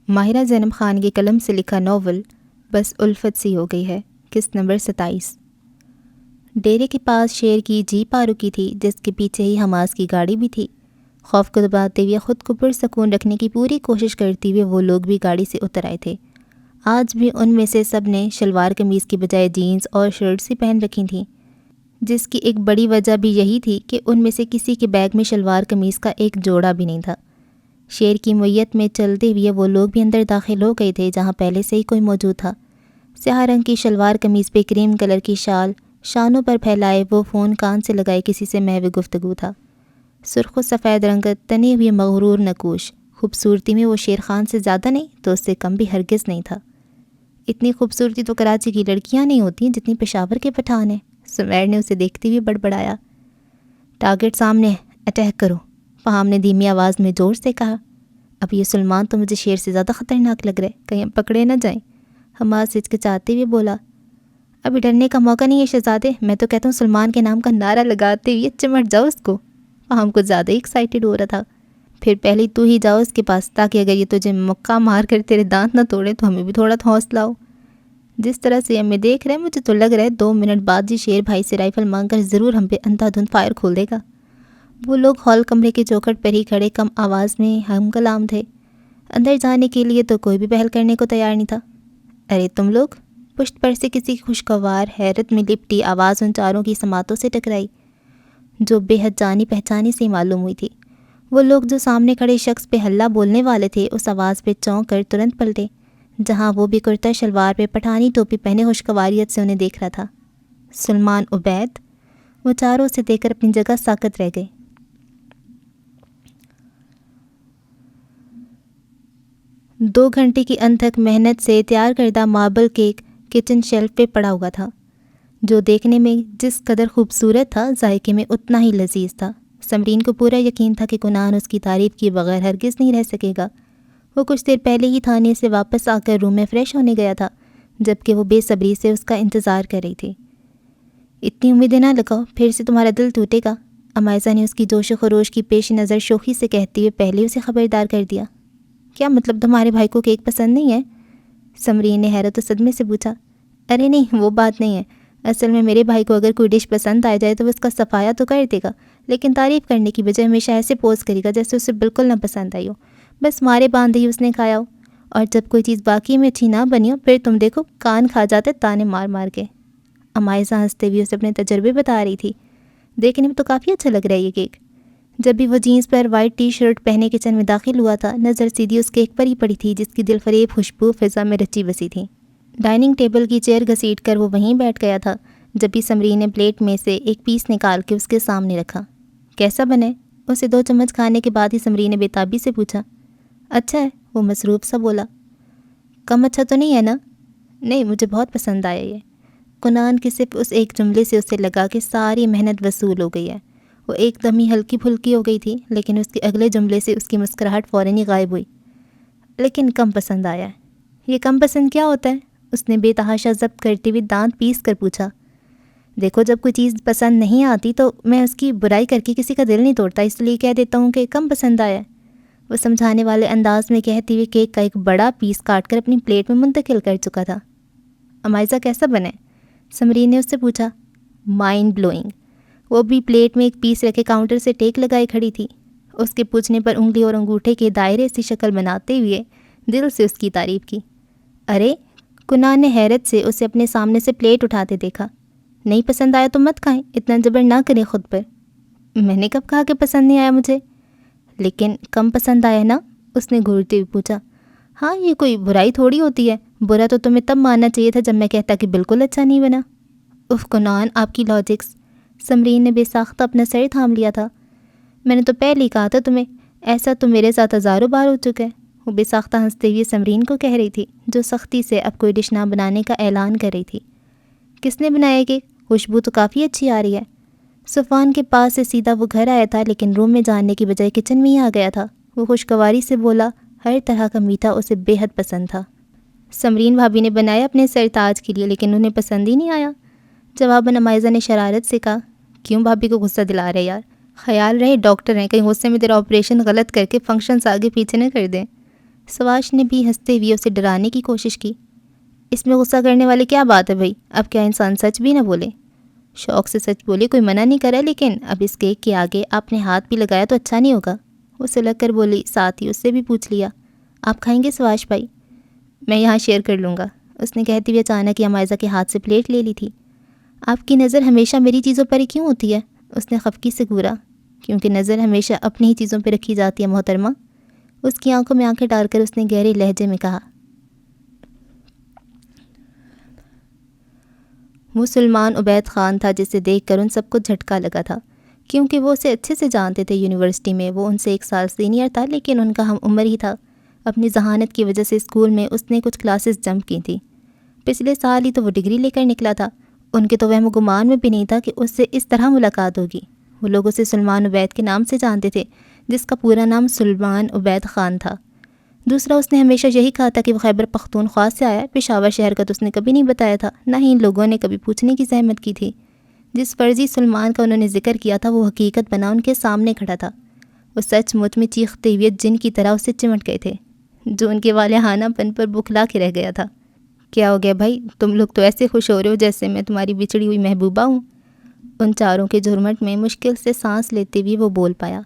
ماہرہ زینب خان کی قلم سے لکھا ناول بس الفت سی ہو گئی ہے، قسط نمبر 27۔ ڈیرے کے پاس شیر کی جیپ آ رکی تھی، جس کے پیچھے ہی حماس کی گاڑی بھی تھی۔ خوف کو دباتے ہوئے خود کو پرسکون رکھنے کی پوری کوشش کرتے ہوئے وہ لوگ بھی گاڑی سے اتر آئے تھے۔ آج بھی ان میں سے سب نے شلوار قمیض کی بجائے جینز اور شرٹس ہی پہن رکھی تھیں، جس کی ایک بڑی وجہ بھی یہی تھی کہ ان میں سے کسی کے بیگ میں شلوار قمیض کا ایک جوڑا بھی نہیں تھا۔ شیر کی میت میں چلتے ہوئے وہ لوگ بھی اندر داخل ہو گئے تھے جہاں پہلے سے ہی کوئی موجود تھا۔ سیاہ رنگ کی شلوار قمیض پہ کریم کلر کی شال شانوں پر پھیلائے وہ فون کان سے لگائے کسی سے محو گفتگو تھا۔ سرخ و سفید رنگت تنے ہوئے مغرور نقوش، خوبصورتی میں وہ شیر خان سے زیادہ نہیں تو اس سے کم بھی ہرگز نہیں تھا۔ اتنی خوبصورتی تو کراچی کی لڑکیاں نہیں ہوتی جتنی پشاور کے پٹھان ہیں، سمیر نے اسے دیکھتے ہوئے بڑبڑایا۔ ٹارگٹ سامنے ہے، اٹیک کرو، فہام نے دھیمی آواز میں زور سے کہا۔ اب یہ سلمان تو مجھے شیر سے زیادہ خطرناک لگ رہا ہے، کہیں ہم پکڑے نہ جائیں، حماس ہچکچاتے ہوئے بولا۔ ابھی ڈرنے کا موقع نہیں ہے شہزادے، میں تو کہتا ہوں سلمان کے نام کا نعرہ لگاتے ہوئے چمٹ جاؤ اس کو۔ فہام کچھ زیادہ ہی ایکسائٹیڈ ہو رہا تھا۔ پھر پہلے تو ہی جاؤ اس کے پاس، تاکہ اگر یہ تجھے مکہ مار کر تیرے دانت نہ توڑے تو ہمیں بھی تھوڑا حوصلہ ہو۔ جس طرح سے ہمیں دیکھ رہے ہیں مجھے تو لگ رہا ہے 2 منٹ بعد جی شیر بھائی سے رائفل مانگ کر ضرور ہم پہ اندھا دھند فائر کھول دے گا۔ وہ لوگ ہال کمرے کے چوکھٹ پر ہی کھڑے کم آواز میں ہم کلام تھے۔ اندر جانے کے لیے تو کوئی بھی پہل کرنے کو تیار نہیں تھا۔ ارے تم لوگ، پشت پر سے کسی خوشگوار حیرت میں لپٹی آواز ان چاروں کی سماعتوں سے ٹکرائی، جو بے حد جانی پہچانی سے معلوم ہوئی تھی۔ وہ لوگ جو سامنے کھڑے شخص پہ ہلہ بولنے والے تھے اس آواز پہ چونک کر ترنت پلٹے، جہاں وہ بھی کرتا شلوار پہ پٹھانی ٹوپی پہنے خوشگواریت سے انہیں دیکھ رہا تھا۔ سلمان عبید، وہ چاروں سے دیکھ کر اپنی جگہ ساکت رہ گئے۔ 2 گھنٹے کی انتھک محنت سے تیار کردہ ماربل کیک کچن شیلف پہ پڑا ہوا تھا، جو دیکھنے میں جس قدر خوبصورت تھا ذائقے میں اتنا ہی لذیذ تھا۔ سمرین کو پورا یقین تھا کہ کنان اس کی تعریف کیے بغیر ہرگز نہیں رہ سکے گا۔ وہ کچھ دیر پہلے ہی تھانے سے واپس آ کر روم میں فریش ہونے گیا تھا، جبکہ وہ بے صبری سے اس کا انتظار کر رہی تھی۔ اتنی امیدیں نہ لگاؤ، پھر سے تمہارا دل ٹوٹے گا، امائزہ نے اس کی جوش و خروش کی پیش نظر شوخی سے کہتے ہوئے پہلے اسے خبردار کر دیا۔ کیا مطلب تمہارے بھائی کو کیک پسند نہیں ہے؟ سمرین نے حیرت و صدمے سے پوچھا۔ ارے نہیں، وہ بات نہیں ہے، اصل میں میرے بھائی کو اگر کوئی ڈش پسند آ جائے تو وہ اس کا صفایا تو کر دے گا، لیکن تعریف کرنے کی بجائے ہمیشہ ایسے پوز کرے گا جیسے اسے بالکل نہ پسند آئی ہو، بس مارے باندھے ہی اس نے کھایا ہو، اور جب کوئی چیز باقی میں اچھی نہ بنی ہو پھر تم دیکھو کان کھا جاتے تانے مار مار کے۔ امائزہ ہنستے ہوئے اسے اپنے تجربے بتا رہی تھی۔ دیکھنے میں تو کافی اچھا لگ رہا ہے یہ کیک۔ جب بھی وہ جینس پر وائٹ ٹی شرٹ پہنے کچن میں داخل ہوا تھا، نظر سیدھی اس کیک پر ہی پڑی تھی جس کی دل فریب خوشبو فضا میں رچی بسی تھی۔ ڈائننگ ٹیبل کی چیئر گھسیٹ کر وہ وہیں بیٹھ گیا تھا، جب بھی سمرین نے پلیٹ میں سے ایک پیس نکال کے اس کے سامنے رکھا۔ کیسا بنے؟ اسے 2 چمچ کھانے کے بعد ہی سمرین نے بےتابی سے پوچھا۔ اچھا ہے، وہ مصروف سا بولا۔ کم اچھا تو نہیں ہے نا؟ نہیں، مجھے بہت پسند آیا یہ۔ کنان کی صرف اس ایک جملے سے اسے لگا کہ ساری محنت وصول ہو گئی ہے۔ وہ ایک دم ہی ہلکی پھلکی ہو گئی تھی، لیکن اس کے اگلے جملے سے اس کی مسکراہٹ فوراً ہی غائب ہوئی۔ لیکن کم پسند آیا ہے۔ یہ کم پسند کیا ہوتا ہے؟ اس نے بے تحاشا ضبط کرتے ہوئے دانت پیس کر پوچھا۔ دیکھو، جب کوئی چیز پسند نہیں آتی تو میں اس کی برائی کر کے کسی کا دل نہیں توڑتا، اس لیے کہہ دیتا ہوں کہ کم پسند آیا ہے، وہ سمجھانے والے انداز میں کہتے ہوئے کیک کا ایک بڑا پیس کاٹ کر اپنی پلیٹ میں منتقل کر چکا تھا۔ امائزہ کیسا بنے؟ سمرین نے اس سے پوچھا۔ Mind blowing. وہ بھی پلیٹ میں ایک پیس رکھے کاؤنٹر سے ٹیک لگائے کھڑی تھی، اس کے پوچھنے پر انگلی اور انگوٹھے کے دائرے سی شکل بناتے ہوئے دل سے اس کی تعریف کی۔ ارے، کنان نے حیرت سے اسے اپنے سامنے سے پلیٹ اٹھاتے دیکھا۔ نہیں پسند آیا تو مت کھائیں، اتنا جبر نہ کریں خود پر۔ میں نے کب کہا کہ پسند نہیں آیا مجھے؟ لیکن کم پسند آیا نا؟ اس نے گھورتے ہوئے پوچھا۔ ہاں، یہ کوئی برائی تھوڑی ہوتی ہے، برا تو تمہیں تب ماننا چاہیے تھا جب میں کہتا کہ بالکل اچھا نہیں بنا۔ اف کنان، آپ کی لاجکس۔ سمرین نے بے ساختہ اپنا سر تھام لیا تھا۔ میں نے تو پہلے ہی کہا تھا تمہیں، ایسا تو میرے ساتھ ہزاروں بار ہو چکا ہے، وہ بے ساختہ ہنستے ہوئے سمرین کو کہہ رہی تھی، جو سختی سے اب کوئی ڈش نہ بنانے کا اعلان کر رہی تھی۔ کس نے بنایا کہ خوشبو تو کافی اچھی آ رہی ہے۔ صفوان کے پاس سے سیدھا وہ گھر آیا تھا، لیکن روم میں جانے کی بجائے کچن میں ہی آ گیا تھا۔ وہ خوشگواری سے بولا، ہر طرح کا میٹھا اسے بے حد پسند تھا۔ سمرین بھابھی نے بنایا اپنے سرتاج کے لیے، لیکن انہیں پسند ہی نہیں آیا۔ جواباً امائزہ نے شرارت سے کہا، کیوں بھابھی کو غصہ دلا رہے یار؟ خیال رہے ڈاکٹر ہیں، کہیں غصے میں تیرا آپریشن غلط کر کے فنکشنز آگے پیچھے نہ کر دیں۔ سواش نے بھی ہنستے ہوئے اسے ڈرانے کی کوشش کی۔ اس میں غصہ کرنے والی کیا بات ہے بھائی، اب کیا انسان سچ بھی نہ بولے؟ شوق سے سچ بولے، کوئی منع نہیں کرا، لیکن اب اس کیک کے آگے آپ نے ہاتھ بھی لگایا تو اچھا نہیں ہوگا۔ وہ سلگ کر بولی، ساتھ ہی اس سے بھی پوچھ لیا، آپ کھائیں گے سواش بھائی؟ میں یہاں شیئر کر لوں گا، اس نے کہتے ہوئے اچانک ہی مائزہ کے ہاتھ سے پلیٹ لے لی تھی۔ آپ کی نظر ہمیشہ میری چیزوں پر ہی کیوں ہوتی ہے؟ اس نے خفگی سے گھورا۔ کیونکہ نظر ہمیشہ اپنی ہی چیزوں پہ رکھی جاتی ہے محترمہ، اس کی آنکھوں میں آنکھیں ڈال کر اس نے گہرے لہجے میں کہا۔ وہ سلمان عبید خان تھا جسے دیکھ کر ان سب کو جھٹکا لگا تھا، کیونکہ وہ اسے اچھے سے جانتے تھے۔ یونیورسٹی میں وہ ان سے 1 سال سینئر تھا، لیکن ان کا ہم عمر ہی تھا۔ اپنی ذہانت کی وجہ سے اسکول میں اس نے کچھ کلاسز جمپ کی تھیں۔ پچھلے سال ہی تو وہ ڈگری لے کر نکلا تھا۔ ان کے تو وہم و گمان میں بھی نہیں تھا کہ اس سے اس طرح ملاقات ہوگی۔ وہ لوگ اسے سلمان عبید کے نام سے جانتے تھے، جس کا پورا نام سلمان عبید خان تھا۔ دوسرا، اس نے ہمیشہ یہی کہا تھا کہ وہ خیبر پختونخوا سے آیا ہے۔ پشاور شہر کا تو اس نے کبھی نہیں بتایا تھا، نہ ہی ان لوگوں نے کبھی پوچھنے کی زحمت کی تھی۔ جس فرضی سلمان کا انہوں نے ذکر کیا تھا وہ حقیقت بنا ان کے سامنے کھڑا تھا۔ وہ سچ مچ میں چیختے ہوئے جن کی طرح اسے چمٹ گئے تھے، جو ان کے والہانہ پن پر بکھلا کے رہ گیا تھا۔ کیا ہو گیا بھائی، تم لوگ تو ایسے خوش ہو رہے ہو جیسے میں تمہاری بچھڑی ہوئی محبوبہ ہوں۔ ان چاروں کے جھرمٹ میں مشکل سے سانس لیتے ہوئے وہ بول پایا،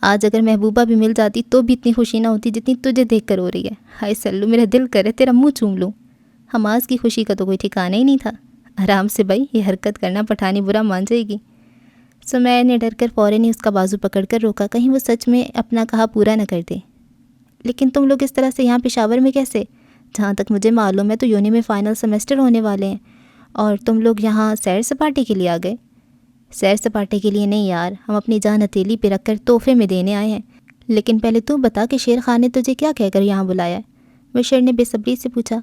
آج اگر محبوبہ بھی مل جاتی تو بھی اتنی خوشی نہ ہوتی جتنی تجھے دیکھ کر ہو رہی ہے۔ ہائے سلو، میرا دل کرے تیرا منہ چوم لوں۔ حماس کی خوشی کا تو کوئی ٹھکانہ ہی نہیں تھا۔ آرام سے بھائی، یہ حرکت کرنا پٹھانی برا مان جائے گی۔ سمیر نے ڈر کر فوراً ہی اس کا بازو پکڑ کر روکا، کہیں وہ سچ میں اپنا کہا پورا نہ کر دے۔ لیکن تم لوگ اس طرح سے یہاں پشاور میں کیسے؟ جہاں تک مجھے معلوم ہے تو یونی میں فائنل سیمسٹر ہونے والے ہیں، اور تم لوگ یہاں سیر سپاٹے کے لیے آ گئے۔ سیر سپاٹے کے لیے نہیں یار، ہم اپنی جان ہتھیلی پہ رکھ کر تحفے میں دینے آئے ہیں۔ لیکن پہلے تو بتا کہ شیر خان نے تجھے کیا کہہ کر یہاں بلایا ہے؟ بشر نے بے صبری سے پوچھا۔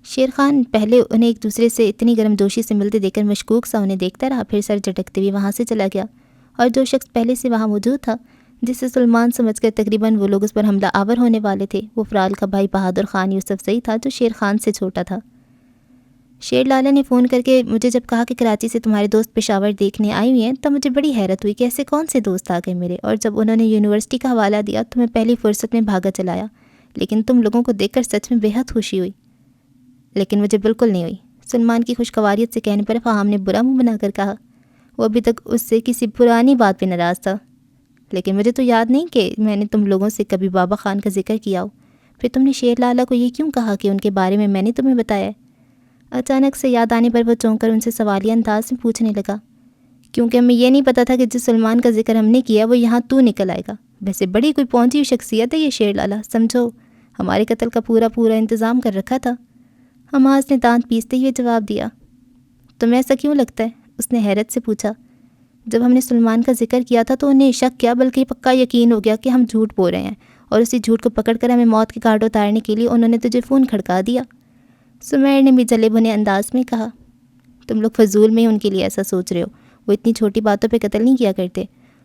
شیر خان پہلے انہیں ایک دوسرے سے اتنی گرم جوشی سے ملتے دیکھ کر مشکوک سا انہیں دیکھتا رہا، پھر سر جھٹکتے ہوئے وہاں سے چلا گیا، اور جو شخص پہلے سے وہاں موجود تھا، جسے سلمان سمجھ کر تقریباً وہ لوگ اس پر حملہ آور ہونے والے تھے، وہ فرال کا بھائی بہادر خان یوسف زئی تھا، جو شیر خان سے چھوٹا تھا۔ شیر لالا نے فون کر کے مجھے جب کہا کہ کراچی سے تمہارے دوست پشاور دیکھنے آئی ہوئی ہیں، تب مجھے بڑی حیرت ہوئی کہ ایسے کون سے دوست آ گئے میرے، اور جب انہوں نے یونیورسٹی کا حوالہ دیا تو میں پہلی فرصت میں بھاگا چلایا، لیکن تم لوگوں کو دیکھ کر سچ میں بے حد خوشی ہوئی۔ لیکن مجھے بالکل نہیں ہوئی، سلمان کی خوشگواریت سے کہنے پر فہام نے برا منہ بنا کر کہا۔ وہ ابھی تک اس سے کسی پرانی بات پہ ناراض تھا۔ لیکن مجھے تو یاد نہیں کہ میں نے تم لوگوں سے کبھی بابا خان کا ذکر کیا ہو، پھر تم نے شیر لالا کو یہ کیوں کہا کہ ان کے بارے میں نے تمہیں بتایا ہے؟ اچانک سے یاد آنے پر وہ چونک کر ان سے سوالیہ انداز میں پوچھنے لگا، کیونکہ ہمیں یہ نہیں پتا تھا کہ جس سلمان کا ذکر ہم نے کیا وہ یہاں تو نکل آئے گا۔ ویسے بڑی کوئی پہنچی ہوئی شخصیت ہے یہ شیر لالا، سمجھو ہمارے قتل کا پورا انتظام کر رکھا تھا۔ حماس نے دانت پیستے ہوئے جواب دیا۔ تمہیں ایسا کیوں لگتا ہے؟ اس نے حیرت سے پوچھا۔ جب ہم نے سلمان کا ذکر کیا تھا تو انہیں شک کیا بلکہ پکا یقین ہو گیا کہ ہم جھوٹ بول رہے ہیں، اور اسی جھوٹ کو پکڑ کر ہمیں موت کے گھاٹ اتارنے کے لیے انہوں نے تجھے فون کھڑکا دیا۔ سمیر نے بھی جلے بھنے انداز میں کہا۔ تم لوگ فضول میں ہی ان کے لیے ایسا سوچ رہے ہو، وہ اتنی چھوٹی باتوں پہ قتل نہیں کیا کرتے،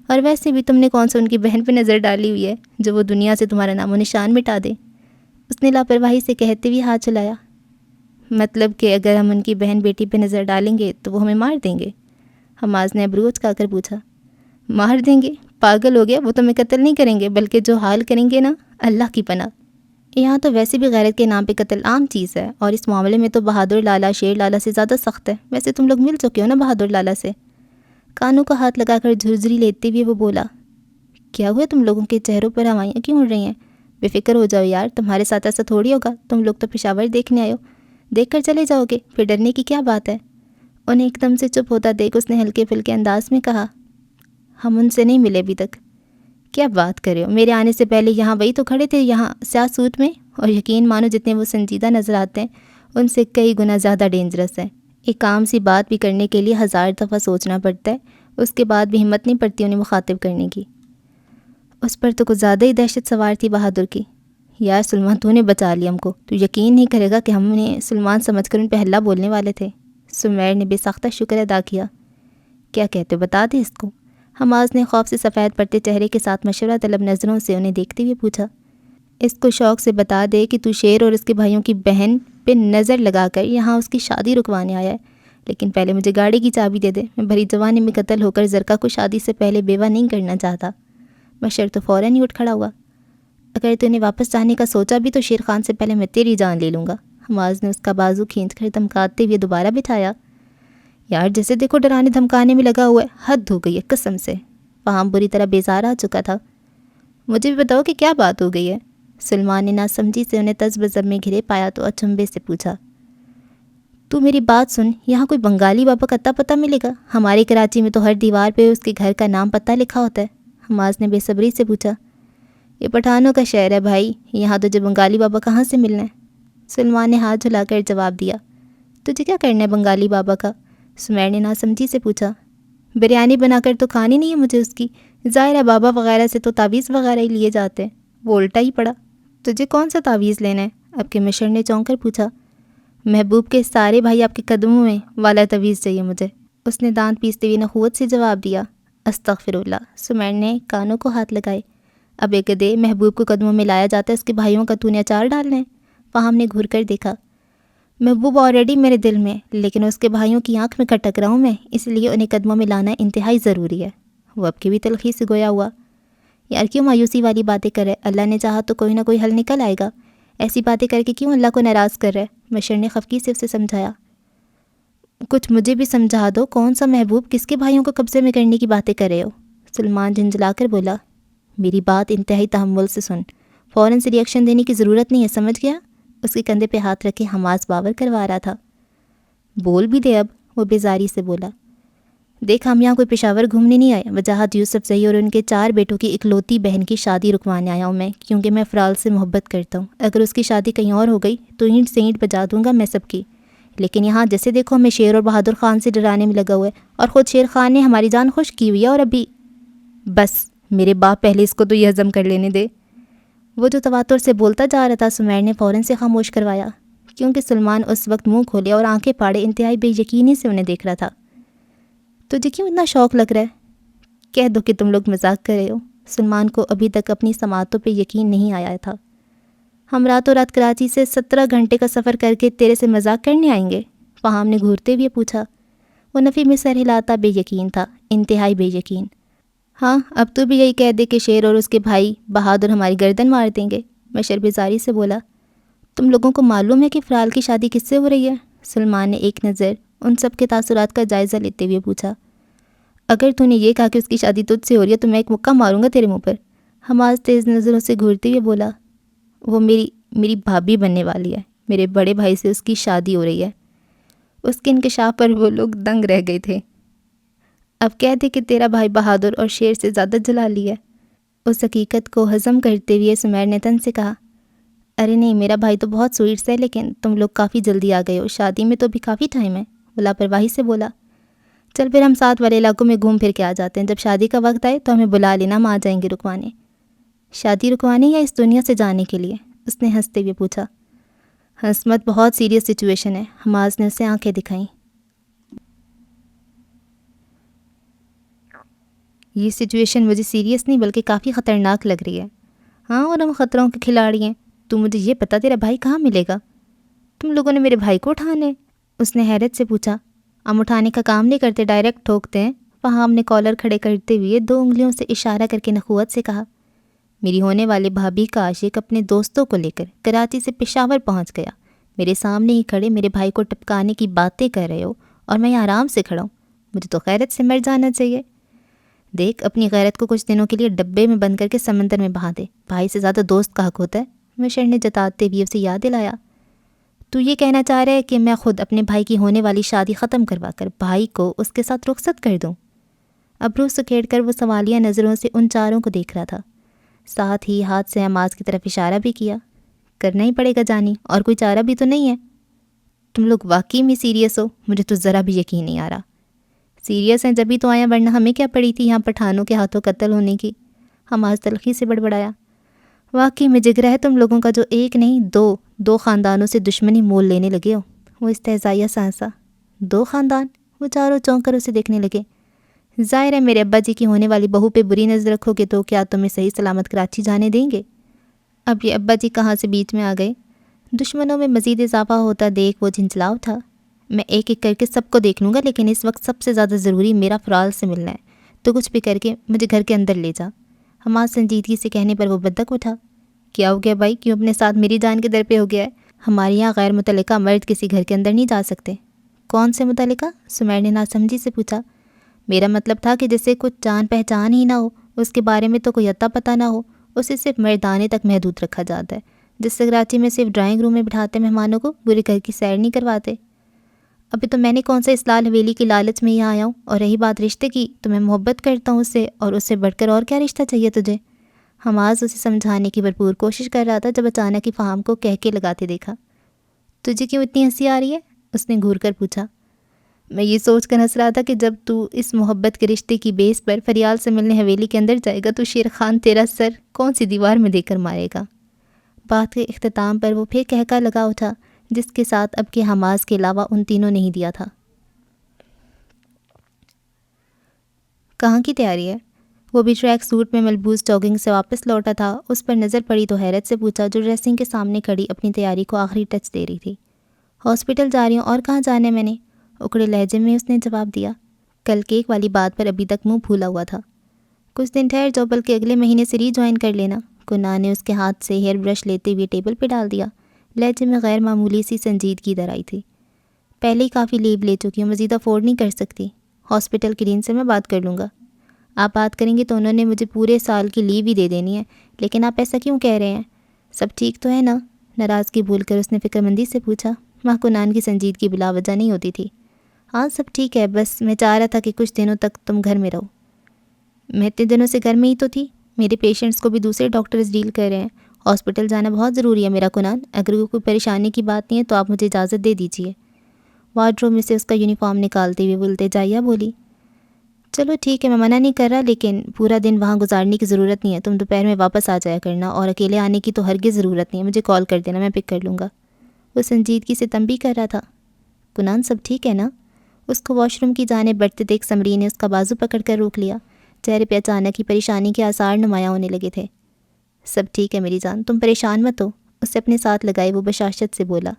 اور ویسے بھی تم نے کون سا ان کی بہن پہ نظر ڈالی ہوئی ہے جو وہ دنیا سے تمہارا نام و نشان مٹا دے؟ اس نے لاپرواہی سے کہتے ہوئے ہاتھ چلایا۔ مطلب کہ اگر ہم ان کی بہن بیٹی پہ نظر ڈالیں گے تو وہ ہمیں مار دیں گے؟ حماس نے ابرو اچکا کر پوچھا۔ مار دیں گے؟ پاگل ہو گیا، وہ تمہیں قتل نہیں کریں گے، بلکہ جو حال کریں گے نا، اللہ کی پناہ۔ یہاں تو ویسے بھی غیرت کے نام پہ قتل عام چیز ہے، اور اس معاملے میں تو بہادر لالا شیر لالا سے زیادہ سخت ہے۔ ویسے تم لوگ مل چکے ہو نا بہادر لالا سے؟ کانوں کا ہاتھ لگا کر جھرجھری لیتے ہوئے وہ بولا۔ کیا ہوا تم لوگوں کے چہروں پر ہوائیاں کیوں اڑ رہی ہیں؟ بے فکر ہو جاؤ یار، تمہارے ساتھ ایسا تھوڑی ہوگا، تم لوگ تو پشاور دیکھنے آئے ہو، دیکھ کر چلے جاؤ گے، پھر ڈرنے کی کیا بات ہے؟ انہیں ایک دم سے چپ ہوتا دیکھ اس نے ہلکے پھلکے انداز میں کہا۔ ہم ان سے نہیں ملے ابھی تک۔ کیا بات کر رہے ہو؟ میرے آنے سے پہلے یہاں وہی تو کھڑے تھے، یہاں سیاہ سوٹ میں، اور یقین مانو جتنے وہ سنجیدہ نظر آتے ہیں ان سے کئی گنا زیادہ ڈینجرس ہیں۔ ایک عام سی بات بھی کرنے کے لیے 1000 دفعہ سوچنا پڑتا ہے، اس کے بعد بھی ہمت نہیں پڑتی انہیں مخاطب کرنے کی۔ اس پر تو کچھ زیادہ ہی دہشت سوار تھی بہادر کی۔ یار سلمان، تو نے بچا لیا ہم کو، تو یقین نہیں کرے گا کہ ہم نے سلمان سمجھ کر ان پہ حلہ بولنے والے تھے۔ سمیر نے بے ساختہ شکر ادا کیا۔ کیا کہتے ہو، بتا دے اس کو؟ حماس نے خوف سے سفید پڑتے چہرے کے ساتھ مشورہ طلب نظروں سے انہیں دیکھتے ہوئے پوچھا۔ اس کو شوق سے بتا دے کہ تو شیر اور اس کے بھائیوں کی بہن پہ نظر لگا کر یہاں اس کی شادی رکوانے آیا ہے، لیکن پہلے مجھے گاڑی کی چابی دے دے، میں بھری جوانی میں قتل ہو کر زرکا کو شادی سے پہلے بیوہ نہیں کرنا چاہتا۔ بشر تو فوراً ہی اٹھ کھڑا ہوا۔ اگر تو نے واپس جانے کا سوچا بھی تو شیر خان سے پہلے میں تیری جان لے لوں گا۔ حماس نے اس کا بازو کھینچ کر دھمکاتے ہوئے دوبارہ بٹھایا۔ یار جیسے دیکھو ڈرانے دھمکانے میں لگا ہوا ہے، حد ہو گئی ہے قسم سے۔ فہام بری طرح بیزار آ چکا تھا۔ مجھے بھی بتاؤ کہ کیا بات ہو گئی ہے؟ سلمان نے ناسمجھی سے انہیں تذ بذب میں گھرے پایا تو اچنبے سے پوچھا۔ تو میری بات سن، یہاں کوئی بنگالی بابا کا اتا پتہ ملے گا؟ ہمارے کراچی میں تو ہر دیوار پہ اس کے گھر کا نام پتہ لکھا ہوتا ہے۔ حماس نے بے صبری سے پوچھا۔ یہ پٹھانوں کا شہر ہے بھائی، یہاں تجھے بنگالی بابا کہاں سے ملنا ہے؟ سلمان نے ہاتھ جھلا کر جواب دیا۔ تجھے کیا کرنا ہے بنگالی بابا کا؟ سمیر نے ناسمجھی سے پوچھا۔ بریانی بنا کر تو کھانی نہیں ہے مجھے اس کی، ظاہر ہے بابا وغیرہ سے تو تعویذ وغیرہ ہی لیے جاتے ہیں۔ وہ الٹا ہی پڑا۔ تجھے کون سا تعویذ لینا ہے؟ اب کے مشر نے چونک کر پوچھا۔ محبوب کے سارے بھائی آپ کے قدموں میں والا تعویذ چاہیے مجھے، اس نے دانت پیستے ہوئے نخوت سے جواب دیا۔ استغفر اللہ، سمیر نے کانوں کو ہاتھ لگائے۔ اب ایک گدے محبوب کو قدموں میں لایا جاتا ہے، اس کے بھائیوں کا تو نے اچار ڈالنا ہے؟ فہم نے گھر کر دیکھا۔ محبوب آلریڈی میرے دل میں، لیکن اس کے بھائیوں کی آنکھ میں کھٹک رہا ہوں میں، اس لیے انہیں قدموں میں لانا انتہائی ضروری ہے۔ وہ اب کی بھی تلخی سے گویا ہوا۔ یار کیوں مایوسی والی باتیں کرے؟ اللہ نے چاہا تو کوئی نہ کوئی حل نکل آئے گا، ایسی باتیں کر کے کیوں اللہ کو ناراض کر رہے؟ مشر نے خفگی سے اسے سمجھایا۔ کچھ مجھے بھی سمجھا دو، کون سا محبوب، کس کے بھائیوں کو قبضے میں کرنے کی باتیں کر رہے ہو؟ سلمان جھنجھلا کر بولا۔ میری بات انتہائی تحمل سے سن، فوراً سے ری ایکشن دینے کی ضرورت نہیں ہے، سمجھ گیا؟ اس کے کندھے پہ ہاتھ رکھے حماس باور کروا رہا تھا۔ بول بھی دے اب، وہ بیزاری سے بولا۔ دیکھ ہم یہاں کوئی پشاور گھومنے نہیں آئے، وجاہت یوسف زئی اور ان کے 4 بیٹوں کی اکلوتی بہن کی شادی رکوانے آیا ہوں میں، کیونکہ میں افرال سے محبت کرتا ہوں۔ اگر اس کی شادی کہیں اور ہو گئی تو اینٹ سے اینٹ بجا دوں گا میں سب کی، لیکن یہاں جیسے دیکھو ہمیں شیر اور بہادر خان سے ڈرانے میں لگا ہوا ہے، اور خود شیر خان نے ہماری جان خوش کی ہوئی ہے، اور ابھی بس میرے باپ پہلے اس کو تو یہ ہضم کر لینے دے۔ وہ جو تواتر سے بولتا جا رہا تھا سمیر نے فوراً سے خاموش کروایا، کیونکہ سلمان اس وقت منہ کھولے اور آنکھیں پاڑے انتہائی بے یقینی سے انہیں دیکھ رہا تھا۔ تجھے کیوں اتنا شوق لگ رہا ہے؟ کہہ دو کہ تم لوگ مذاق کر رہے ہو۔ سلمان کو ابھی تک اپنی سماعتوں پہ یقین نہیں آیا تھا۔ ہم راتوں رات کراچی سے 17 گھنٹے کا سفر کر کے تیرے سے مذاق کرنے آئیں گے؟ فہام نے گھورتے ہوئے پوچھا۔ وہ نفی میں سر ہلاتا بے یقین تھا، انتہائی بے یقین۔ ہاں اب تو بھی یہی کہہ دے کہ شیر اور اس کے بھائی بہادر ہماری گردن مار دیں گے، مشر بیزاری سے بولا۔ تم لوگوں کو معلوم ہے کہ فرال کی شادی کس سے ہو رہی ہے؟ سلمان نے ایک نظر ان سب کے تاثرات کا جائزہ لیتے ہوئے پوچھا۔ اگر تو نے یہ کہا کہ اس کی شادی تجھ سے ہو رہی ہے تو میں ایک مکہ ماروں گا تیرے منہ پر، حماس تیز نظروں سے گھورتے ہوئے بولا۔ وہ میری بھابھی بننے والی ہے، میرے بڑے بھائی سے اس کی شادی ہو رہی ہے۔ اس کے انکشاف پر وہ لوگ دنگ رہ گئے تھے۔ اب کہہ دے کہ تیرا بھائی بہادر اور شیر سے زیادہ جلالی ہے۔ اس حقیقت کو ہضم کرتے ہوئے سمیر نے تن سے کہا۔ ارے نہیں، میرا بھائی تو بہت سویٹ ہے، لیکن تم لوگ کافی جلدی آ گئے ہو، شادی میں تو بھی کافی ٹائم ہے۔ وہ لاپرواہی سے بولا۔ چل پھر ہم ساتھ والے علاقوں میں گھوم پھر کے آ جاتے ہیں، جب شادی کا وقت آئے تو ہمیں بلا لینا، ہم آ جائیں گے رکوانے۔ شادی رکوانے یا اس دنیا سے جانے کے لیے؟ اس نے ہنستے ہوئے پوچھا۔ ہنس مت، بہت سیریس سچویشن ہے، حماس نے اسے آنکھیں دکھائیں۔ یہ سچویشن مجھے سیریس نہیں بلکہ کافی خطرناک لگ رہی ہے۔ ہاں اور ہم خطروں کے کھلاڑی ہیں۔ تو مجھے یہ پتا تیرا بھائی کہاں ملے گا؟ تم لوگوں نے میرے بھائی کو اٹھانا ہے؟ اس نے حیرت سے پوچھا۔ ہم اٹھانے کا کام نہیں کرتے، ڈائریکٹ ٹھوکتے ہیں۔ فہام نے کالر کھڑے کرتے ہوئے 2 انگلیوں سے اشارہ کر کے نخوت سے کہا۔ میری ہونے والے بھابھی کا عاشق اپنے دوستوں کو لے کر کراچی سے پشاور پہنچ گیا، میرے سامنے ہی کھڑے میرے بھائی کو ٹپکانے کی باتیں کر رہے ہو، اور میں یہاں آرام سے کھڑا ہوں۔ مجھے تو غیرت سے مر جانا چاہیے۔ دیکھ اپنی غیرت کو کچھ دنوں کے لیے ڈبے میں بند کر کے سمندر میں بہا دے، بھائی سے زیادہ دوست کا حق ہوتا ہے، مشر نے جتاتے ہوئے اسے یاد دلایا۔ تو یہ کہنا چاہ رہا ہے کہ میں خود اپنے بھائی کی ہونے والی شادی ختم کروا کر بھائی کو اس کے ساتھ رخصت کر دوں؟ ابرو سکیڑ کر وہ سوالیہ نظروں سے ان چاروں کو دیکھ رہا تھا، ساتھ ہی ہاتھ سے حماس کی طرف اشارہ بھی کیا۔ کرنا ہی پڑے گا جانی، اور کوئی چارہ بھی تو نہیں ہے۔ تم لوگ واقعی میں سیریس ہو؟ مجھے تو ذرا بھی یقین نہیں آ رہا۔ سیریس ہیں جبھی تو آیا، ورنہ ہمیں کیا پڑی تھی یہاں پٹھانوں کے ہاتھوں قتل ہونے کی؟ حماس تلخی سے بڑبڑایا۔ واقعی میں جگرا ہے تم لوگوں کا، جو ایک نہیں دو خاندانوں سے دشمنی مول لینے لگے ہو۔ وہ استہزائیہ سانسا۔ 2 خاندان؟ وہ چاروں چونک کر اسے دیکھنے لگے۔ ظاہر ہے میرے ابا جی کی ہونے والی بہو پہ بری نظر رکھو گے تو کیا تمہیں صحیح سلامت کراچی جانے دیں گے؟ اب یہ ابا جی کہاں سے بیچ میں آ گئے؟ دشمنوں میں مزید اضافہ ہوتا دیکھ وہ جھنجھلا اٹھا۔ میں ایک ایک کر کے سب کو دیکھ لوں گا، لیکن اس وقت سب سے زیادہ ضروری میرا فرال سے ملنا ہے، تو کچھ بھی کر کے مجھے گھر کے اندر لے جا۔ حماس سنجیدگی سے کہنے پر وہ بدک اٹھا۔ کیا ہو گیا بھائی؟ کیوں اپنے ساتھ میری جان کے در پہ ہو گیا ہے؟ ہمارے یہاں غیر متعلقہ مرد کسی گھر کے اندر نہیں جا سکتے۔ کون سے متعلقہ؟ سمیر نے ناسمجھی سے پوچھا۔ میرا مطلب تھا کہ جسے کچھ جان پہچان ہی نہ ہو، اس کے بارے میں تو کوئی اتا پتہ نہ ہو، اسے صرف مردانے تک محدود رکھا جاتا ہے، جس سے کراچی میں صرف ڈرائنگ روم میں بٹھاتے مہمانوں کو پورے گھر کی سیر نہیں کرواتے۔ ابھی تو میں نے کون سا اسلال حویلی کی لالچ میں یہاں آیا ہوں، اور رہی بات رشتے کی تو میں محبت کرتا ہوں اس سے، اور اس سے بڑھ کر اور کیا رشتہ چاہیے تجھے؟ حماس اسے سمجھانے کی بھرپور کوشش کر رہا تھا جب اچانک ہی فہام کو کہکے لگاتے دیکھا۔ تجھے کیوں اتنی ہنسی آ رہی ہے؟ اس نے گھور کر پوچھا۔ میں یہ سوچ کر ہنس رہا تھا کہ جب تو اس محبت کے رشتے کی بیس پر فریال سے ملنے حویلی کے اندر جائے گا تو شیر خان تیرا سر کون سی دیوار میں دے کر مارے گا۔ بات کے اختتام پر وہ پھر کہکا لگا اٹھا، جس کے ساتھ اب کے حماس کے علاوہ ان تینوں نے ہی دیا تھا۔ کہاں کی تیاری ہے؟ وہ بھی ٹریک سوٹ میں ملبوس جاگنگ سے واپس لوٹا تھا۔ اس پر نظر پڑی تو حیرت سے پوچھا، جو ڈریسنگ کے سامنے کھڑی اپنی تیاری کو آخری ٹچ دے رہی تھی۔ ہاسپٹل جا رہی ہوں، اور کہاں جانا ہے میں نے؟ اکڑے لہجے میں اس نے جواب دیا۔ کل کیک والی بات پر ابھی تک منہ پھولا ہوا تھا۔ کچھ دن ٹھہر جاؤ، بلکہ اگلے مہینے سے ری جوائن کر لینا۔ کنان نے اس کے ہاتھ سے ہیئر برش لیتے ہوئے ٹیبل پہ ڈال دیا۔ لہجے میں غیر معمولی سی سنجیدگی در آئی تھی۔ پہلے ہی کافی لیو لے چکی ہوں، مزید افورڈ نہیں کر سکتی۔ ہاسپٹل کی ڈین سے میں بات کر لوں گا۔ آپ بات کریں گے تو انہوں نے مجھے پورے سال کی لیو ہی دے دینی ہے، لیکن آپ ایسا کیوں کہہ رہے ہیں؟ سب ٹھیک تو ہے نا؟ ناراضگی بھول کر اس نے فکرمندی سے پوچھا۔ وہاں کنان کی سنجیدگی بلا وجہ نہیں ہوتی تھی۔ ہاں سب ٹھیک ہے، بس میں چاہ رہا تھا کہ کچھ دنوں تک تم گھر میں رہو۔ میں اتنے دنوں سے گھر میں ہی تو تھی، میرے پیشنٹس کو بھی دوسرے ڈاکٹرز ڈیل کر رہے ہیں۔ ہاسپٹل جانا بہت ضروری ہے میرا کنان، اگر کوئی پریشانی کی بات نہیں ہے تو آپ مجھے اجازت دے دیجیے۔ وارڈروب میں سے اس کا یونیفارم نکالتے ہوئے بولتے جائیہ بولی۔ چلو ٹھیک ہے، میں منع نہیں کر رہا، لیکن پورا دن وہاں گزارنے کی ضرورت نہیں ہے، تم دوپہر میں واپس آ جایا کرنا، اور اکیلے آنے کی تو ہرگز ضرورت نہیں ہے، مجھے کال کر دینا، میں پک کر لوں گا۔ وہ سنجیدگی سے تنبیہ کر رہا تھا۔ کنان سب ٹھیک ہے نا؟ اس کو واش روم کی جانب بڑھتے دیکھ سمرین نے اس کا بازو پکڑ کر روک لیا۔ چہرے پہ اچانک ہی پریشانی کے آثار نمایاں ہونے لگے تھے۔ سب ٹھیک ہے میری جان، تم پریشان مت ہو، اسے اپنے ساتھ لگائے وہ بشاشت سے بولا۔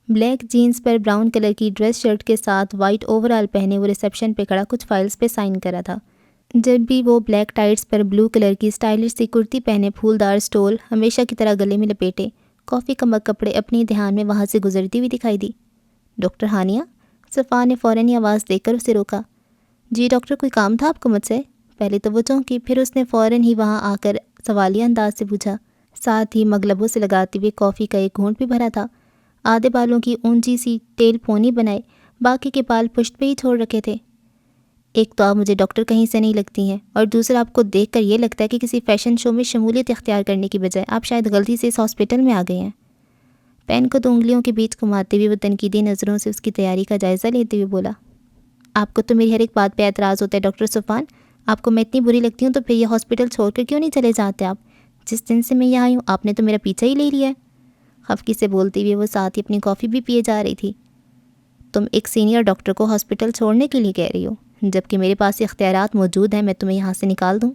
بلیک جینز پر براؤن کلر کی ڈریس شرٹ کے ساتھ وائٹ اوور آل پہنے وہ ریسیپشن پہ کھڑا کچھ فائلز پہ سائن کر رہا تھا۔ جب بھی وہ بلیک ٹائٹس پر بلو کلر کی اسٹائلش سی کرتی پہنے، پھولدار سٹول ہمیشہ کی طرح گلے میں لپیٹے، کافی کمر کپڑے اپنے دھیان میں وہاں سے گزرتی ہوئی دکھائی دی۔ ڈاکٹر ہانیہ؟ صفا نے فوراً ہی آواز دے کر اسے روکا۔ جی ڈاکٹر، کوئی کام تھا آپ کو مجھ سے؟ پہلے تو وہ چونکی، پھر اس نے فوراً ہی وہاں آ کر سوالیہ انداز سے پوچھا، ساتھ ہی مغلبوں سے لگاتے ہوئے کافی کا ایک گھونٹ بھی بھرا تھا۔ آدھے بالوں کی اونچی سی ٹیل پونی بنائے، باقی کے بال پشت پہ ہی چھوڑ رکھے تھے۔ ایک تو آپ مجھے ڈاکٹر کہیں سے نہیں لگتی ہیں، اور دوسرا آپ کو دیکھ کر یہ لگتا ہے کہ کسی فیشن شو میں شمولیت اختیار کرنے کی بجائے آپ شاید غلطی سے اس ہاسپٹل میں آ گئے ہیں۔ پین کو تو انگلیوں کے بیچ گھماتے ہوئے وہ تنقیدی نظروں سے اس کی تیاری کا جائزہ لیتے ہوئے بولا، آپ کو تو میری ہر ایک بات پہ اعتراض ہوتا ہے ڈاکٹر صفوان، آپ کو میں اتنی بری لگتی ہوں تو پھر یہ ہاسپٹل چھوڑ کر کیوں نہیں چلے جاتے آپ؟ جس دن سے میں یہاں آئی ہوں آپ نے تو میرا پیچھا ہی لے لیا ہے۔ خفگی سے بولتے ہوئے وہ ساتھ ہی اپنی کافی بھی پیے جا رہی تھی۔ تم ایک سینئر ڈاکٹر کو ہاسپٹل چھوڑنے کے لیے کہہ رہی ہو، جبکہ میرے پاس اختیارات موجود ہیں، میں تمہیں یہاں سے نکال دوں؟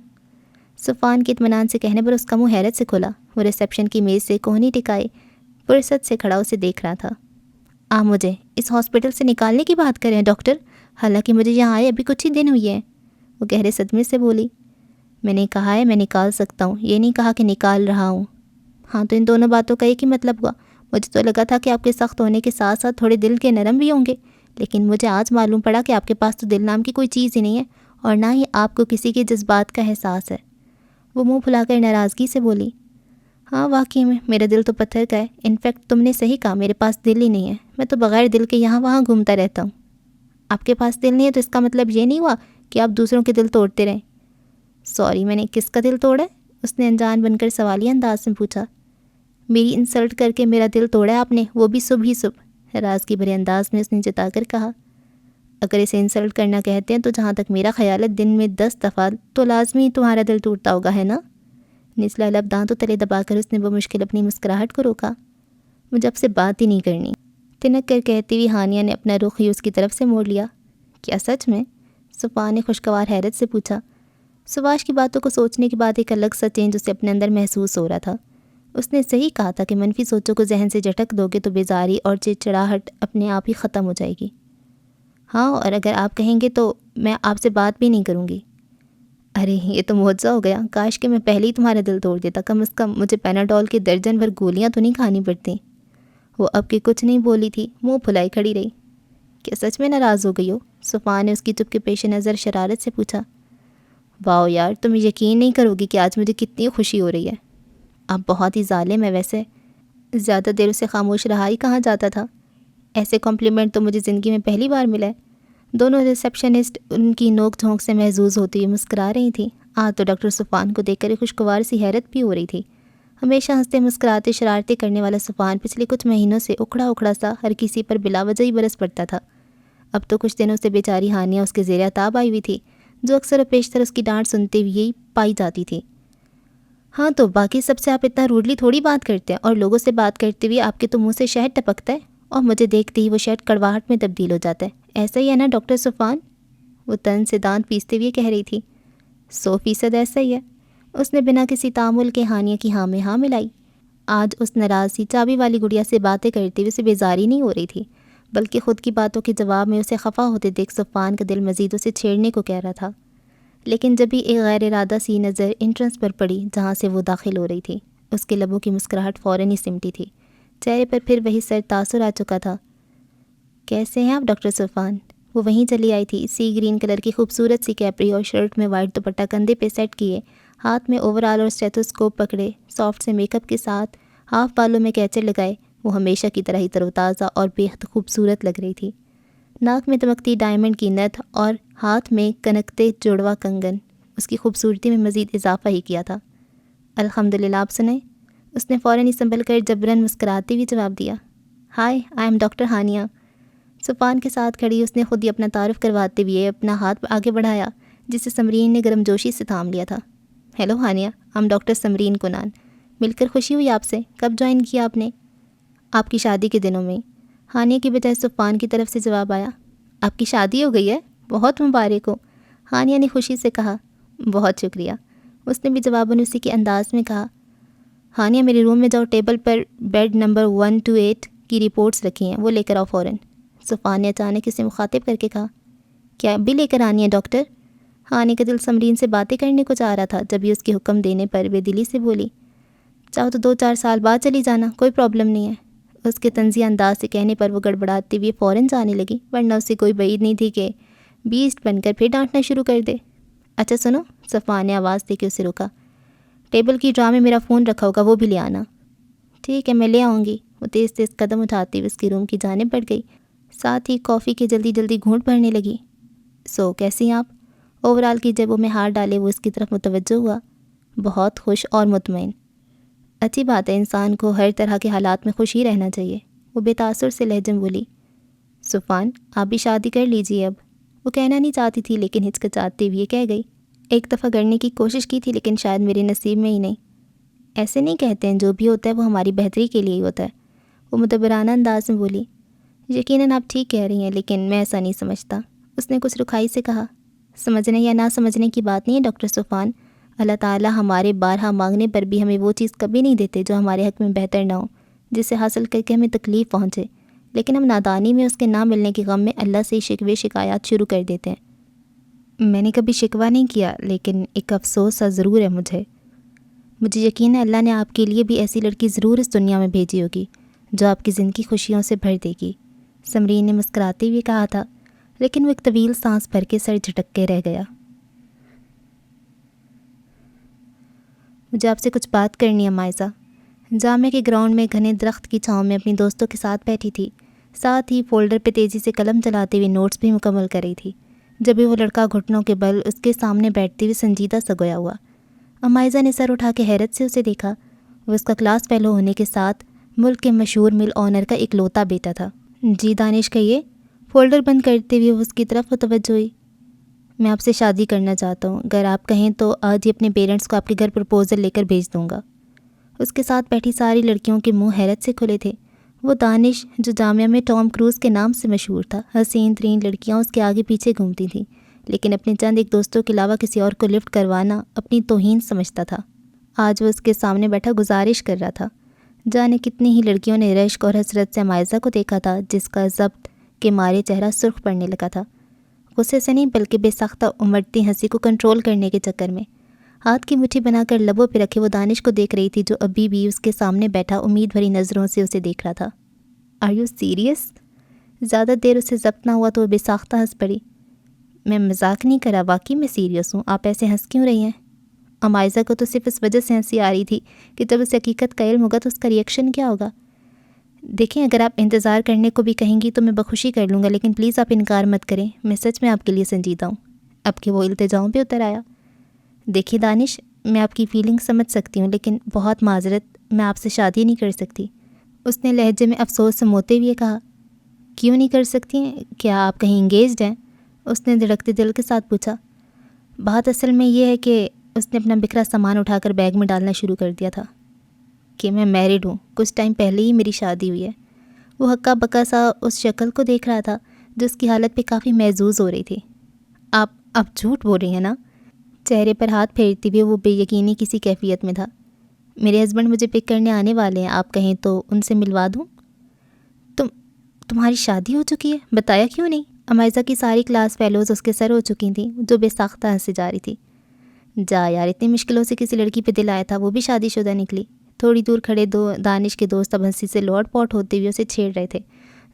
صفوان کے اطمینان سے کہنے پر اس کا منہ حیرت سے کھلا۔ وہ ریسیپشن کی میز سے کوہنی ٹکائے فرصت سے کھڑا اسے دیکھ رہا تھا۔ آپ مجھے اس ہاسپٹل سے نکالنے کی بات کریں ڈاکٹر، حالانکہ مجھے یہاں آئے ابھی کچھ ہی دن ہوئی ہیں۔ وہ گہرے صدمے سے بولی، میں نے کہا ہے میں نکال سکتا ہوں، یہ نہیں کہا کہ نکال رہا ہوں۔ ہاں تو ان دونوں باتوں کا ایک ہی مطلب ہوا۔ مجھے تو لگا تھا کہ آپ کے سخت ہونے کے ساتھ ساتھ تھوڑے دل کے نرم بھی ہوں گے، لیکن مجھے آج معلوم پڑا کہ آپ کے پاس تو دل نام کی کوئی چیز ہی نہیں ہے، اور نہ ہی آپ کو کسی کے جذبات کا احساس ہے۔ وہ منہ پھلا کر ناراضگی سے بولی، ہاں واقعی میں میرا دل تو پتھر کا ہے، انفیکٹ تم نے صحیح کہا، میرے پاس دل ہی نہیں ہے، میں تو بغیر دل کے یہاں وہاں گھومتا رہتا ہوں۔ آپ کے پاس دل نہیں ہے تو اس کا مطلب یہ نہیں ہوا کہ آپ دوسروں کے دل توڑتے رہیں؟ سوری، میں نے کس کا دل توڑا ہے؟ اس نے انجان بن کر سوالیہ انداز میں پوچھا۔ میری انسلٹ کر کے میرا دل توڑا ہے آپ نے، وہ بھی صبح ہی صبح، ناراضگی بھرے انداز میں اس نے جتا کر کہا۔ اگر اسے انسلٹ کرنا کہتے ہیں تو جہاں تک میرا خیال ہے دن میں 10 دفعہ تو لازمی تمہارا دل ٹوٹتا ہوگا، ہے نا؟ نچلا لب دانتوں تلے دبا کر اس نے بمشکل اپنی مسکراہٹ کو روکا۔ مجھے اب سے بات ہی نہیں کرنی، تنک کر کہتی ہوئی ہانیہ نے اپنا رخ ہی اس کی طرف سے موڑ لیا۔ کیا سچ میں؟ صفا نے خوشگوار حیرت سے پوچھا۔ سباش کی باتوں کو سوچنے کے بعد ایک الگ سا چینج اسے اپنے اندر محسوس ہو رہا تھا۔ اس نے صحیح کہا تھا کہ منفی سوچوں کو ذہن سے جھٹک دو گے تو بیزاری اور چڑچڑاہٹ اپنے آپ ہی ختم ہو جائے گی۔ ہاں، اور اگر آپ کہیں گے تو میں آپ سے بات بھی نہیں کروں گی۔ ارے یہ تو معجزہ ہو گیا، کاش کہ میں پہلے ہی تمہارا دل توڑ دیتا، کم از کم مجھے پیناڈول کی درجن بھر گولیاں تو نہیں کھانی پڑتی۔ وہ اب کی کچھ نہیں بولی تھی، منہ پھلائی کھڑی رہی۔ کیا سچ میں ناراض ہو گئی ہو؟ صفان نے اس کی چپ کے پیش نظر شرارت سے پوچھا۔ واؤ یار، تم یقین نہیں کرو گی کہ آج مجھے کتنی خوشی ہو رہی ہے۔ اب بہت ہی ظالم ہے ویسے، زیادہ دیر اسے خاموش رہا ہی کہاں جاتا تھا۔ ایسے کمپلیمنٹ تو مجھے زندگی میں پہلی بار ملا ہے۔ دونوں ریسیپشنسٹ ان کی نوک جھونک سے محظوظ ہوتی ہوئی مسکرا رہی تھیں۔ آج تو ڈاکٹر صفان کو دیکھ کر خوشگوار سی حیرت بھی ہو رہی تھی۔ ہمیشہ ہنستے مسکراتے شرارتیں کرنے والا صفان پچھلے کچھ مہینوں سے اکھڑا سا ہر کسی پر بلا وجہ ہی برس پڑتا تھا۔ اب تو کچھ دنوں سے بیچاری ہانیہ اس کے زیر تاب آئی ہوئی تھی، جو اکثر و بیشتر اس کی ڈانٹ سنتے ہوئے پائی جاتی تھی۔ ہاں تو باقی سب سے آپ اتنا روڈلی تھوڑی بات کرتے ہیں، اور لوگوں سے بات کرتے ہوئے آپ کے تو منہ سے شہد ٹپکتا ہے، اور مجھے دیکھتے ہی وہ شہد کڑواہٹ میں تبدیل ہو جاتا ہے۔ ایسا ہی ہے نا ڈاکٹر صفان؟ وہ تن سے دانت پیستے ہوئے کہہ رہی تھی۔ 100% ایسا ہی ہے۔ اس نے بنا کسی تعامل کے ہانیہ کی ہاں میں ہاں ملائی۔ آج اس ناراض سی چابی والی گڑیا سے باتیں کرتے ہوئے اسے بیزاری نہیں ہو رہی تھی، بلکہ خود کی باتوں کے جواب میں اسے خفا ہوتے دیکھ صفان کا دل مزید اسے چھیڑنے کو کہہ رہا تھا۔ لیکن جب بھی ایک غیر ارادہ سی نظر انٹرنس پر پڑی جہاں سے وہ داخل ہو رہی تھی، اس کے لبوں کی مسکراہٹ فوراً ہی سمٹی تھی، چہرے پر پھر وہی سر تاثر آ چکا تھا۔ کیسے ہیں آپ ڈاکٹر صفان؟ وہ وہیں چلی آئی تھی، سی گرین کلر کی خوبصورت سی کیپری اور شرٹ میں وائٹ دوپٹہ کندھے پہ سیٹ کیے، ہاتھ میں اوور آل اور اسٹیتھوسکوپ پکڑے، سافٹ سے میک اپ کے ساتھ ہاف بالوں میں کیچر لگائے، وہ ہمیشہ کی طرح ہی تر و تازہ اور بے حد خوبصورت لگ رہی تھی۔ ناک میں دمکتی ڈائمنڈ کی نتھ اور ہاتھ میں کنکتے جڑواں کنگن اس کی خوبصورتی میں مزید اضافہ ہی کیا تھا۔ الحمدللہ، آپ سنیں؟ اس نے فوراً ہی سنبھل کر جبراً مسکراتے ہوئے جواب دیا۔ ہائے، I am doctor Hania. Safaan کے ساتھ کھڑی اس نے خود ہی اپنا تعارف کرواتے ہوئے اپنا ہاتھ آگے بڑھایا، جسے سمرین نے گرم جوشی سے تھام لیا تھا۔ ہیلو ہانیہ، ہم ڈاکٹر سمرین کنان، مل کر خوشی ہوئی آپ سے۔ کب جوائن کیا آپ نے؟ آپ کی شادی کے دنوں میں، ہانیہ کی بجائے صفان کی طرف سے جواب آیا۔ آپ کی شادی ہو گئی ہے؟ بہت مبارک ہو، ہانیہ نے خوشی سے کہا۔ بہت شکریہ، اس نے بھی جواباً اسی کے انداز میں کہا۔ ہانیہ میرے روم میں جاؤ، ٹیبل پر بیڈ نمبر 128 کی رپورٹس رکھی ہیں، وہ لے کر آؤ فوراً۔ صفان نے اچانک اسے مخاطب کر کے کہا۔ کیا اب بھی لے کر آنی ہے ڈاکٹر؟ ہانیہ کا دل سمرین سے باتیں کرنے کو چاہ رہا تھا، جب یہ اس کے حکم دینے پر بے دلی سے بولی۔ چاہو تو 2-4 سال بعد چلی جانا، کوئی پرابلم نہیں ہے۔ اس کے طنزیہ انداز سے کہنے پر وہ گڑبڑاتے ہوئے فوراً جانے لگی، ورنہ اسے کوئی بعید نہیں تھی کہ بیسٹ بن کر پھر ڈانٹنا شروع کر دے۔ اچھا سنو، صفان نے آواز دے کے اسے روکا۔ ٹیبل کی ڈرا میں میرا فون رکھا ہوگا، وہ بھی لے آنا۔ ٹھیک ہے، میں لے آؤں گی۔ وہ تیز تیز قدم اٹھاتے ہوئے اس کے روم کی جانب بڑھ گئی، ساتھ ہی کافی کے جلدی جلدی گھونٹ بھرنے لگی۔ کیسی ہیں آپ؟ اوور آل کی جیبوں میں ہاتھ ڈالے وہ اس کی طرف متوجہ ہوا۔ بہت خوش اور مطمئن۔ اچھی بات ہے، انسان کو ہر طرح کے حالات میں خوش ہی رہنا چاہیے، وہ بے تاثر سے لہجے میں بولی۔ صفان، آپ بھی شادی کر لیجیے اب۔ وہ کہنا نہیں چاہتی تھی لیکن ہچکچاتے ہوئے کہہ گئی۔ ایک دفعہ کرنے کی کوشش کی تھی لیکن شاید میرے نصیب میں ہی نہیں۔ ایسے نہیں کہتے ہیں، جو بھی ہوتا ہے وہ ہماری بہتری کے لیے ہی ہوتا ہے، وہ مدبرانہ انداز میں بولی۔ یقیناً آپ ٹھیک کہہ رہی ہیں، لیکن میں ایسا نہیں سمجھتا، اس نے کچھ رکھائی سے کہا۔ سمجھنے یا نہ سمجھنے کی بات نہیں ہے ڈاکٹر صفان، اللہ تعالیٰ ہمارے بارہا مانگنے پر بھی ہمیں وہ چیز کبھی نہیں دیتے جو ہمارے حق میں بہتر نہ ہو، جسے حاصل کر کے ہمیں تکلیف پہنچے، لیکن ہم نادانی میں اس کے نہ ملنے کے غم میں اللہ سے شکوے شکایات شروع کر دیتے ہیں۔ میں نے کبھی شکوہ نہیں کیا، لیکن ایک افسوس سا ضرور ہے مجھے یقین ہے اللہ نے آپ کے لیے بھی ایسی لڑکی ضرور اس دنیا میں بھیجی ہوگی جو آپ کی زندگی خوشیوں سے بھر دے گی، سمرین نے مسکراتے ہوئے کہا تھا، لیکن وہ ایک طویل سانس بھر کے سر جھٹک کے رہ گیا۔ مجھے آپ سے کچھ بات کرنی ہے مائزہ۔ جامعہ کے گراؤنڈ میں گھنے درخت کی چھاؤں میں اپنی دوستوں کے ساتھ بیٹھی تھی، ساتھ ہی فولڈر پہ تیزی سے قلم چلاتے ہوئے نوٹس بھی مکمل کر رہی تھی، جبھی وہ لڑکا گھٹنوں کے بل اس کے سامنے بیٹھتے ہوئے سنجیدہ سا گویا ہوا۔ مائزہ نے سر اٹھا کے حیرت سے اسے دیکھا۔ وہ اس کا کلاس فیلو ہونے کے ساتھ ملک کے مشہور مل آنر کا اکلوتا بیٹا تھا۔ جی دانش، کہیے، فولڈر بند کرتے ہوئے وہ اس کی طرف متوجہ ہوئی۔ میں آپ سے شادی کرنا چاہتا ہوں، اگر آپ کہیں تو آج ہی اپنے پیرنٹس کو آپ کے گھر پرپوزل لے کر بھیج دوں گا۔ اس کے ساتھ بیٹھی ساری لڑکیوں کے منہ حیرت سے کھلے تھے۔ وہ دانش، جو جامعہ میں ٹام کروز کے نام سے مشہور تھا، حسین ترین لڑکیاں اس کے آگے پیچھے گھومتی تھیں، لیکن اپنے چند ایک دوستوں کے علاوہ کسی اور کو لفٹ کروانا اپنی توہین سمجھتا تھا۔ آج وہ اس کے سامنے بیٹھا گزارش کر رہا تھا۔ جانے کتنی ہی لڑکیوں نے رشک اور حسرت سے مائزہ کو دیکھا تھا، جس کا ضبط کے مارے چہرہ سرخ پڑنے لگا تھا۔ غصے سے نہیں بلکہ بے ساختہ امڑتی ہنسی کو کنٹرول کرنے کے چکر میں۔ ہاتھ کی مٹھی بنا کر لبوں پہ رکھے وہ دانش کو دیکھ رہی تھی جو ابھی بھی اس کے سامنے بیٹھا امید بھری نظروں سے اسے دیکھ رہا تھا۔ Are you serious? زیادہ دیر اسے ضبط نہ ہوا تو وہ بے ساختہ ہنس پڑی۔ میں مذاق نہیں کرا، واقعی میں سیریس ہوں، آپ ایسے ہنس کیوں رہی ہیں؟ امائزہ کو تو صرف اس وجہ سے ہنسی آ رہی تھی کہ جب اسے حقیقت کا علم ہوگا تو اس کا ریئیکشن کیا ہوگا۔ دیکھیں اگر آپ انتظار کرنے کو بھی کہیں گی تو میں بخوشی کر لوں گا، لیکن پلیز آپ انکار مت کریں، میں سچ میں آپ کے لیے سنجیدہ ہوں۔ اب کہ وہ التجاؤں پہ اتر آیا۔ دیکھیے دانش، میں آپ کی فیلنگ سمجھ سکتی ہوں، لیکن بہت معذرت، میں آپ سے شادی نہیں کر سکتی، اس نے لہجے میں افسوس سموتے ہوئے کہا۔ کیوں نہیں کر سکتی ہیں؟ کیا آپ کہیں انگیجڈ ہیں؟ اس نے دھڑکتے دل کے ساتھ پوچھا۔ بات اصل میں یہ ہے کہ اس نے اپنا بکھرا سامان اٹھا کر بیگ میں ڈالنا شروع کر دیا تھا کہ میں میرڈ ہوں، کچھ ٹائم پہلے ہی میری شادی ہوئی ہے۔ وہ ہکا بکا سا اس شکل کو دیکھ رہا تھا جو اس کی حالت پہ کافی محظوظ ہو رہی تھی۔ آپ جھوٹ بول رہی ہیں نا؟ چہرے پر ہاتھ پھیرتی ہوئے وہ بے یقینی کسی کیفیت میں تھا۔ میرے ہسبینڈ مجھے پک کرنے آنے والے ہیں، آپ کہیں تو ان سے ملوا دوں؟ تمہاری شادی ہو چکی ہے، بتایا کیوں نہیں؟ امائزہ کی ساری کلاس فیلوز اس کے سر ہو چکی تھیں جو بے ساختہ ہنسی جا رہی تھی۔ جا یار، اتنی مشکلوں سے کسی لڑکی پہ دل آیا تھا، وہ بھی شادی شدہ نکلی۔ تھوڑی دور کھڑے دانش کے دوست اب ہنسی سے لوٹ پوٹ ہوتے ہوئے اسے چھیڑ رہے تھے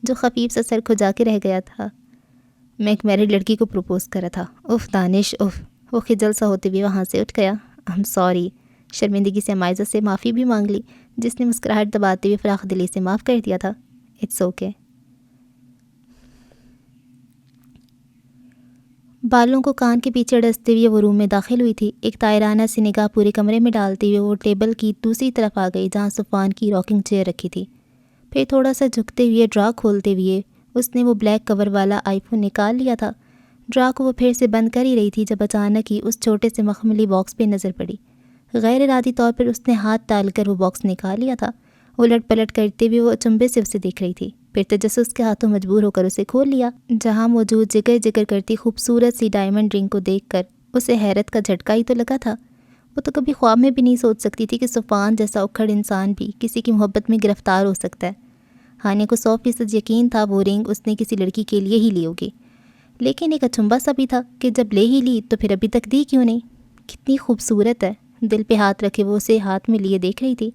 جو خفیف سا سر کھجا کے رہ گیا تھا۔ میں ایک میرڈ لڑکی کو پروپوز کرا تھا۔ اف دانش اف، وہ خجل سا ہوتے ہوئے وہاں سے اٹھ گیا۔ I'm sorry، شرمندگی سے امائزہ سے معافی بھی مانگ لی جس نے مسکراہٹ دباتے ہوئے فراخ دلی سے معاف کر دیا تھا۔ It's okay. بالوں کو کان کے پیچھے ڈستے ہوئے وہ روم میں داخل ہوئی تھی۔ ایک طائرانہ سی نگاہ پورے کمرے میں ڈالتے ہوئے وہ ٹیبل کی دوسری طرف آ گئی جہاں صفوان کی راکنگ چیئر رکھی تھی۔ پھر تھوڑا سا جھکتے ہوئے ڈرا کھولتے ہوئے اس نے وہ بلیک کور والا آئی فون نکال لیا تھا۔ ڈرا کو وہ پھر سے بند کر ہی رہی تھی جب اچانک ہی اس چھوٹے سے مخملی باکس پہ نظر پڑی۔ غیر ارادی طور پر اس نے ہاتھ ڈال کر وہ باکس نکال لیا تھا۔ الٹ پلٹ کرتے ہوئے وہ اچنبے سے اسے دیکھ رہی تھی، پھر تجسس کے ہاتھوں مجبور ہو کر اسے کھول لیا جہاں موجود جگر جگر کرتی خوبصورت سی ڈائمنڈ رنگ کو دیکھ کر اسے حیرت کا جھٹکا ہی تو لگا تھا۔ وہ تو کبھی خواب میں بھی نہیں سوچ سکتی تھی کہ صفوان جیسا اکھڑ انسان بھی کسی کی محبت میں گرفتار ہو سکتا ہے۔ ہانے کو 100% یقین تھا وہ رنگ اس نے کسی لڑکی کے لیے ہی لی ہوگی، لیکن ایک اچنبا سا بھی تھا کہ جب لے ہی لی تو پھر ابھی تک دی کیوں نہیں؟ کتنی خوبصورت ہے، دل پہ ہاتھ رکھے وہ اسے ہاتھ میں لیے دیکھ رہی تھی۔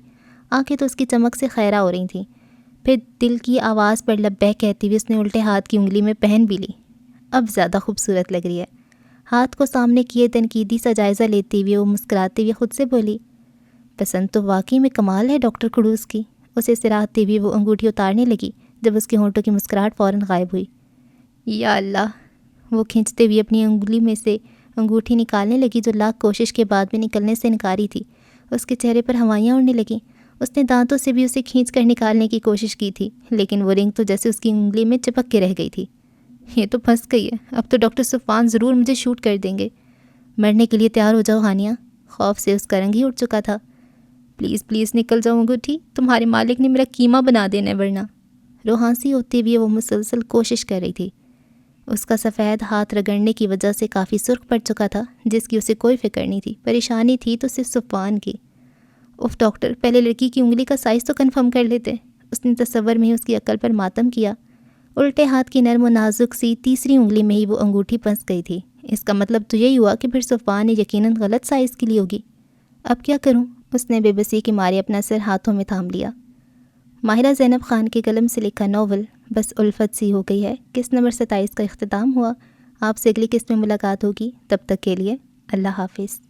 آنکھیں تو اس کی چمک سے خیرہ ہو رہی تھیں۔ پھر دل کی آواز پر لبیک کہتی ہوئی اس نے الٹے ہاتھ کی انگلی میں پہن بھی لی۔ اب زیادہ خوبصورت لگ رہی ہے۔ ہاتھ کو سامنے کیے تنقیدی سا جائزہ لیتے ہوئے وہ مسکراتے ہوئے خود سے بولی، پسند تو واقعی میں کمال ہے ڈاکٹر خڑوس کی۔ اسے سراہتے ہوئے وہ انگوٹھی اتارنے لگی جب اس کے ہونٹوں کی مسکراہٹ فوراً غائب ہوئی۔ یا اللہ، وہ کھینچتے ہوئے اپنی انگلی میں سے انگوٹھی نکالنے لگی جو لاکھ کوشش کے بعد بھی نکلنے سے انکاری تھی۔ اس کے چہرے پر ہوائیاں اڑنے لگیں۔ اس نے دانتوں سے بھی اسے کھینچ کر نکالنے کی کوشش کی تھی، لیکن وہ رنگ تو جیسے اس کی انگلی میں چپک کے رہ گئی تھی۔ یہ تو پھنس گئی ہے، اب تو ڈاکٹر صفوان ضرور مجھے شوٹ کر دیں گے۔ مرنے کے لیے تیار ہو جاؤ ہانیہ۔ خوف سے اس کا رنگ ہی اٹھ چکا تھا۔ پلیز پلیز نکل جاؤ انگوٹھی، تمہارے مالک نے میرا قیمہ بنا دینا ہے ورنہ۔ روحانسی ہوتے ہوئے وہ مسلسل کوشش کر رہی تھی۔ اس کا سفید ہاتھ رگڑنے کی وجہ سے کافی سرخ پڑ چکا تھا جس کی اسے کوئی فکر نہیں تھی۔ پریشانی تھی تو صرف صفوان کی۔ اف ڈاکٹر، پہلے لڑکی کی انگلی کا سائز تو کنفرم کر لیتے۔ اس نے تصور میں ہی اس کی عقل پر ماتم کیا۔ الٹے ہاتھ کی نرم و نازک سی تیسری انگلی میں ہی وہ انگوٹھی پھنس گئی تھی۔ اس کا مطلب تو یہی ہوا کہ پھر صفوان نے یقیناً غلط سائز کی لی ہوگی۔ اب کیا کروں؟ اس نے بے بسی کے مارے اپنا سر ہاتھوں میں تھام لیا۔ ماہرہ زینب خان کے قلم سے لکھا ناول بس الفت سی ہو گئی ہے قسط نمبر 27 کا اختتام ہوا۔ آپ سے اگلی قسط میں ملاقات ہوگی، تب تک کے لیے اللہ حافظ۔